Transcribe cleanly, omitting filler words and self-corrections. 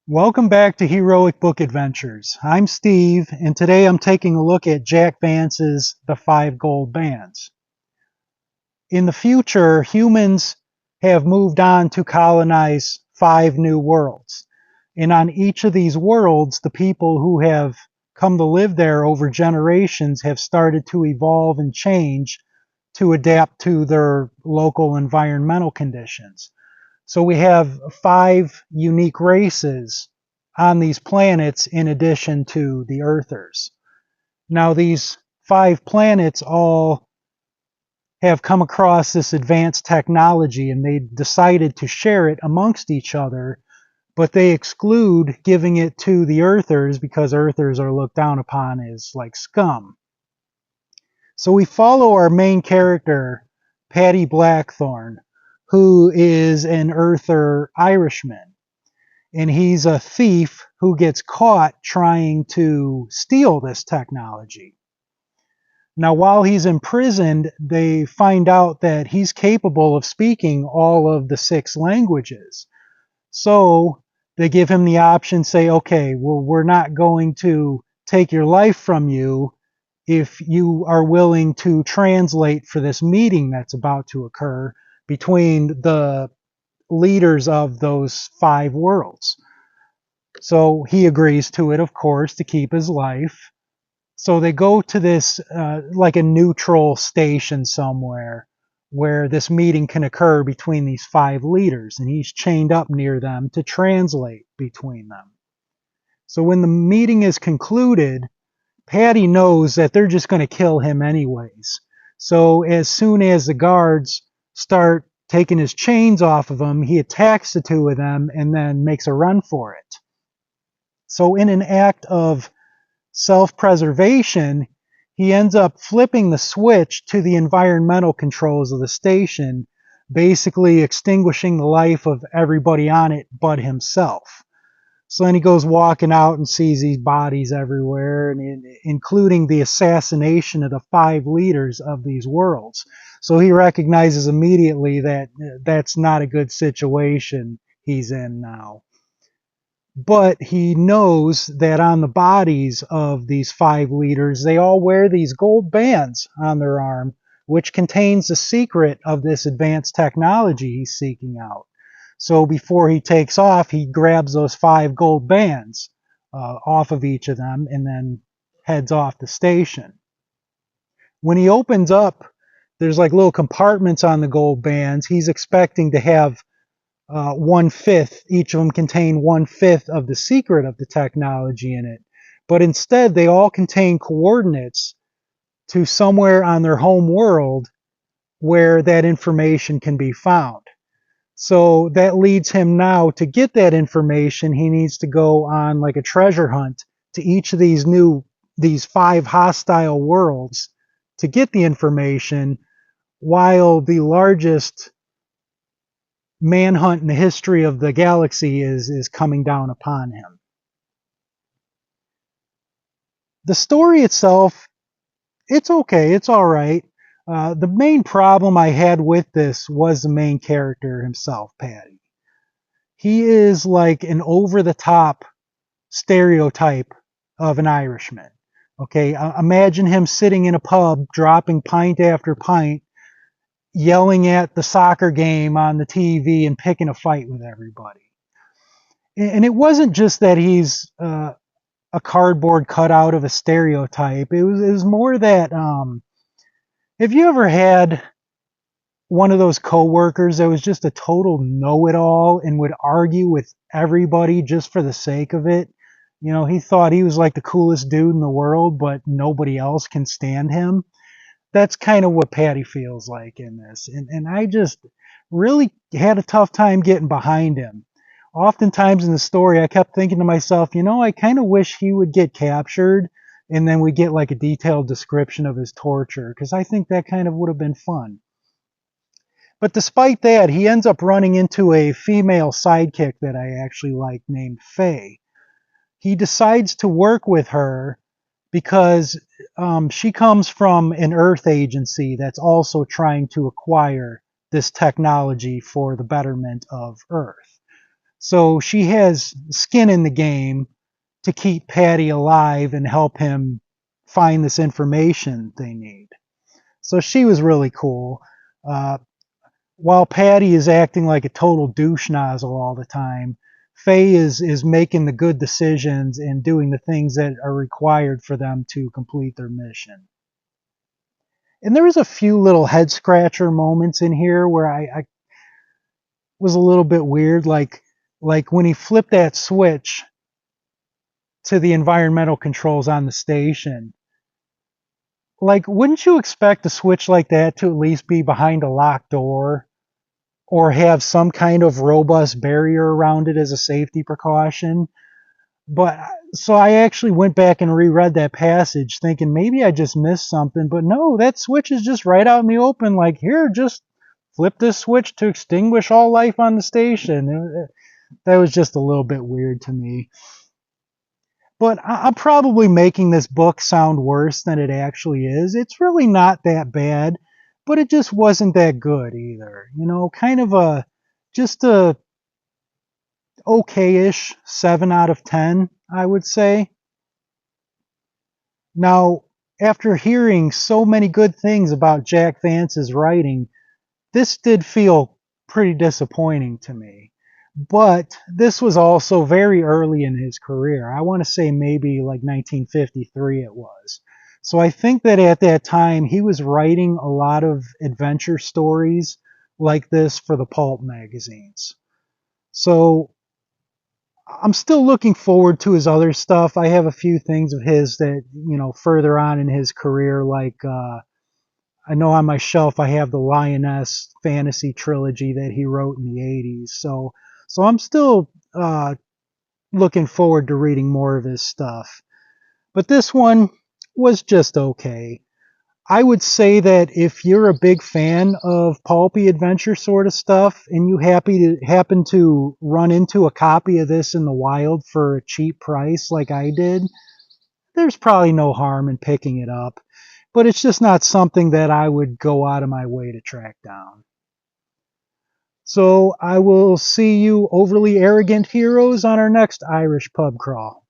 Welcome back to Heroic Book Adventures. I'm Steve, and today I'm taking a look at Jack Vance's The Five Gold Bands. In the future, humans have moved on to colonize 5 new worlds. And on each of these worlds, the people who have come to live there over generations have started to evolve and change to adapt to their local environmental conditions. So we have 5 unique races on these planets in addition to the Earthers. Now, these 5 planets all have come across this advanced technology and they decided to share it amongst each other, but they exclude giving it to the Earthers because Earthers are looked down upon as like scum. So we follow our main character, Paddy Blackthorne, who is an Earther Irishman. And he's a thief who gets caught trying to steal this technology. Now, while he's imprisoned, they find out that he's capable of speaking all of the 6 languages. So they give him the option, say, okay, well, we're not going to take your life from you if you are willing to translate for this meeting that's about to occur between the leaders of those 5 worlds. So he agrees to it, of course, to keep his life. So they go to this, like a neutral station somewhere where this meeting can occur between these 5 leaders, and he's chained up near them to translate between them. So when the meeting is concluded, Paddy knows that they're just going to kill him anyways. So as soon as the guards start taking his chains off of him, he attacks the 2 of them and then makes a run for it. So in an act of self-preservation, he ends up flipping the switch to the environmental controls of the station, basically extinguishing the life of everybody on it but himself. So then he goes walking out and sees these bodies everywhere, and including the assassination of the 5 leaders of these worlds. So he recognizes immediately that that's not a good situation he's in now. But he knows that on the bodies of these 5 leaders, they all wear these gold bands on their arm, which contains the secret of this advanced technology he's seeking out. So before he takes off, he grabs those 5 gold bands off of each of them and then heads off the station. When he opens up, there's like little compartments on the gold bands. He's expecting to have 1/5, each of them contain 1/5 of the secret of the technology in it. But instead, they all contain coordinates to somewhere on their home world where that information can be found. So that leads him now to get that information. He needs to go on like a treasure hunt to each of these 5 hostile worlds to get the information, while the largest manhunt in the history of the galaxy is coming down upon him. The story itself, it's okay, it's all right. The main problem I had with this was the main character himself, Paddy. He is like an over-the-top stereotype of an Irishman. Okay, imagine him sitting in a pub, dropping pint after pint, yelling at the soccer game on the TV and picking a fight with everybody. And it wasn't just that he's a cardboard cutout of a stereotype. It was more that have you ever had one of those coworkers that was just a total know-it-all and would argue with everybody just for the sake of it? You know, he thought he was like the coolest dude in the world, but nobody else can stand him. That's kind of what Paddy feels like in this. And I just really had a tough time getting behind him. Oftentimes in the story, I kept thinking to myself, I kind of wish he would get captured and then we get like a detailed description of his torture, because I think that kind of would have been fun. But despite that, he ends up running into a female sidekick that I actually like named Faye. He decides to work with her because she comes from an Earth agency that's also trying to acquire this technology for the betterment of Earth. So she has skin in the game to keep Patty alive and help him find this information they need. So she was really cool. Uh, while Patty is acting like a total douche nozzle all the time, Faye is making the good decisions and doing the things that are required for them to complete their mission. And there was a few little head scratcher moments in here where I was a little bit weird, like when he flipped that switch to the environmental controls on the station. Like, wouldn't you expect a switch like that to at least be behind a locked door or have some kind of robust barrier around it as a safety precaution? But so I actually went back and reread that passage thinking maybe I just missed something, but no, that switch is just right out in the open. Like, here, just flip this switch to extinguish all life on the station. That was just a little bit weird to me. But I'm probably making this book sound worse than it actually is. It's really not that bad, but it just wasn't that good either. You know, kind of just a okay-ish 7 out of 10, I would say. Now, after hearing so many good things about Jack Vance's writing, this did feel pretty disappointing to me. But this was also very early in his career. I want to say maybe like 1953 it was. So I think that at that time he was writing a lot of adventure stories like this for the pulp magazines. So I'm still looking forward to his other stuff. I have a few things of his that, you know, further on in his career, like I know on my shelf I have the Lioness fantasy trilogy that he wrote in the 80s. So I'm still looking forward to reading more of his stuff. But this one was just okay. I would say that if you're a big fan of pulpy adventure sort of stuff and you happen to run into a copy of this in the wild for a cheap price like I did, there's probably no harm in picking it up. But it's just not something that I would go out of my way to track down. So I will see you overly arrogant heroes on our next Irish pub crawl.